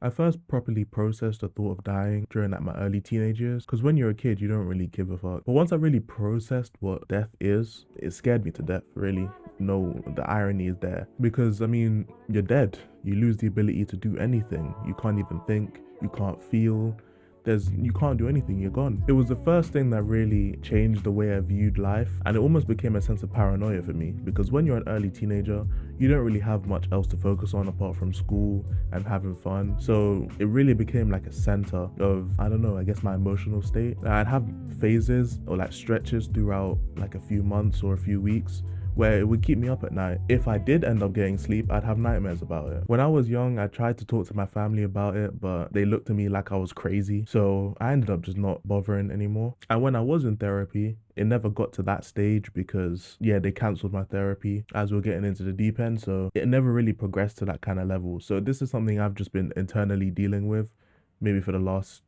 I first properly processed the thought of dying during like my early teenage years, because when you're a kid, you don't really give a fuck. But once I really processed what death is, it scared me to death, really. No, the irony is there. Because, I mean, you're dead. You lose the ability to do anything. You can't even think, you can't feel, you can't do anything, you're gone. It was the first thing that really changed the way I viewed life, and it almost became a sense of paranoia for me, because when you're an early teenager, you don't really have much else to focus on apart from school and having fun. So it really became like a center of, I don't know, I guess my emotional state. I'd have phases or like stretches throughout like a few months or a few weeks where it would keep me up at night. If I did end up getting sleep, I'd have nightmares about it. When I was young, I tried to talk to my family about it, but they looked at me like I was crazy. So I ended up just not bothering anymore. And when I was in therapy, it never got to that stage because, yeah, they cancelled my therapy as we were getting into the deep end. So it never really progressed to that kind of level. So this is something I've just been internally dealing with maybe for the last,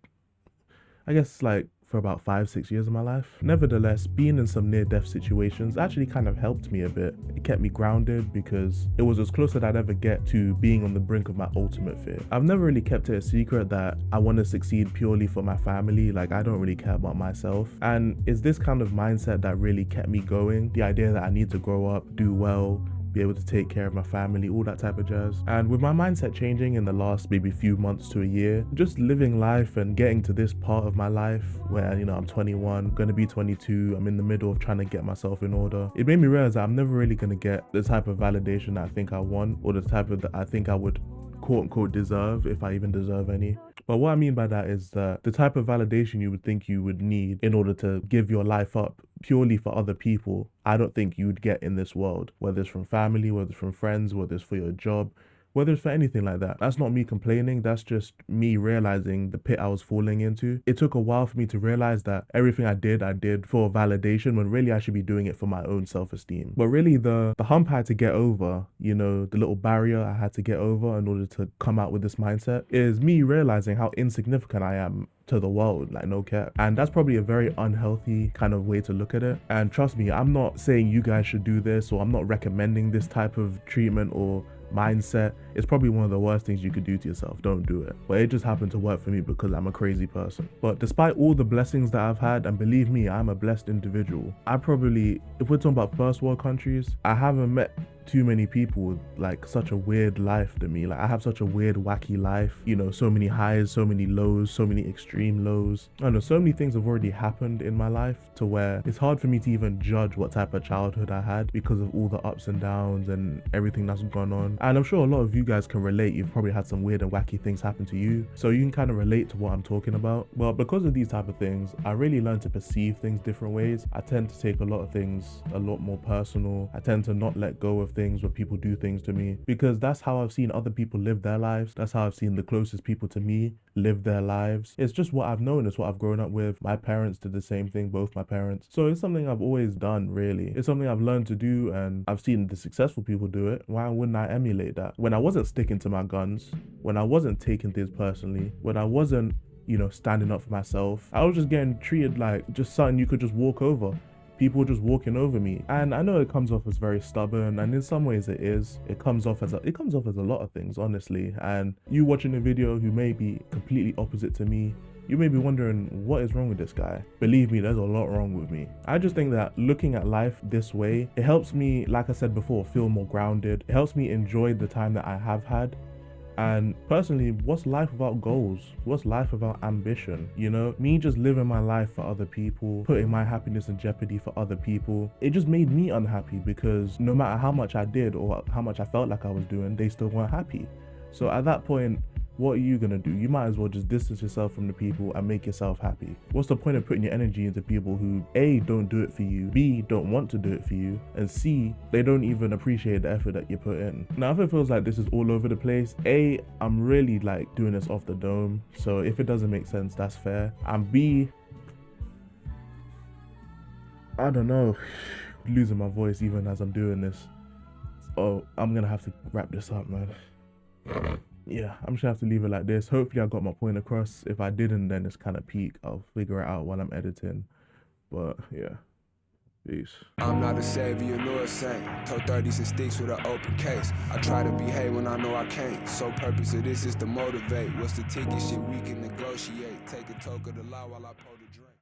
I guess, like for about 5, 6 years of my life. Nevertheless, being in some near death situations actually kind of helped me a bit. It kept me grounded because it was as close as I'd ever get to being on the brink of my ultimate fear. I've never really kept it a secret that I want to succeed purely for my family. Like, I don't really care about myself. And it's this kind of mindset that really kept me going. The idea that I need to grow up, do well, be able to take care of my family, all that type of jazz. And with my mindset changing in the last maybe few months to a year, just living life and getting to this part of my life where, I'm 21, gonna be 22, I'm in the middle of trying to get myself in order. It made me realize that I'm never really gonna get the type of validation that I think I want, or the type of that I think I would quote unquote deserve, if I even deserve any. But what I mean by that is that the type of validation you would think you would need in order to give your life up purely for other people, I don't think you would get in this world, whether it's from family, whether it's from friends, whether it's for your job, whether it's for anything like that. That's not me complaining, that's just me realizing the pit I was falling into. It took a while for me to realize that everything I did for validation, when really I should be doing it for my own self-esteem. But really the hump I had to get over, the little barrier I had to get over in order to come out with this mindset, is me realizing how insignificant I am to the world, like no cap. And that's probably a very unhealthy kind of way to look at it. And trust me, I'm not saying you guys should do this, or I'm not recommending this type of treatment or mindset. It's probably one of the worst things you could do to yourself. Don't do it. But it just happened to work for me because I'm a crazy person. But despite all the blessings that I've had, and believe me, I'm a blessed individual, I probably, if we're talking about first world countries, I haven't met too many people with like such a weird life to me. Like, I have such a weird, wacky life, so many highs, so many lows, so many extreme lows. I don't know, so many things have already happened in my life to where it's hard for me to even judge what type of childhood I had because of all the ups and downs and everything that's gone on. And I'm sure a lot of you guys can relate. You've probably had some weird and wacky things happen to you, so you can kind of relate to what I'm talking about. Well, because of these type of things, I really learned to perceive things different ways. I tend to take a lot of things a lot more personal. I tend to not let go of things when people do things to me, because that's how I've seen other people live their lives. That's how I've seen the closest people to me live their lives. It's just what I've known. It's what I've grown up with. My parents did the same thing, both my parents. So it's something I've always done, really. It's something I've learned to do, and I've seen the successful people do it. Why wouldn't I emulate that? When I wasn't sticking to my guns, when I wasn't taking things personally, when I wasn't, standing up for myself, I was just getting treated like just something you could just walk over. People just walking over me. And I know it comes off as very stubborn, and in some ways it is. It comes off as a lot of things, honestly. And you watching a video who may be completely opposite to me, you may be wondering, what is wrong with this guy? Believe me, there's a lot wrong with me. I just think that looking at life this way, it helps me, like I said before, feel more grounded. It helps me enjoy the time that I have had. And personally, what's life without goals? What's life without ambition? Me just living my life for other people, putting my happiness in jeopardy for other people, it just made me unhappy, because no matter how much I did or how much I felt like I was doing, they still weren't happy. So at that point, what are you gonna do? You might as well just distance yourself from the people and make yourself happy. What's the point of putting your energy into people who A, don't do it for you, B, don't want to do it for you, and C, they don't even appreciate the effort that you put in? Now, if it feels like this is all over the place, A, I'm really like doing this off the dome, so if it doesn't make sense, that's fair. And B, I don't know, losing my voice even as I'm doing this. Oh, I'm gonna have to wrap this up, man. Yeah, I'm just gonna have to leave it like this. Hopefully I got my point across. If I didn't, then it's kind of peak. I'll figure it out while I'm editing. But yeah. Peace. I'm not a savior nor a saint. Told 30s and sticks with an open case. I try to behave when I know I can't. So purpose of this is to motivate. What's the ticket? Shit we can negotiate. Take a toke of the law while I pour the drink.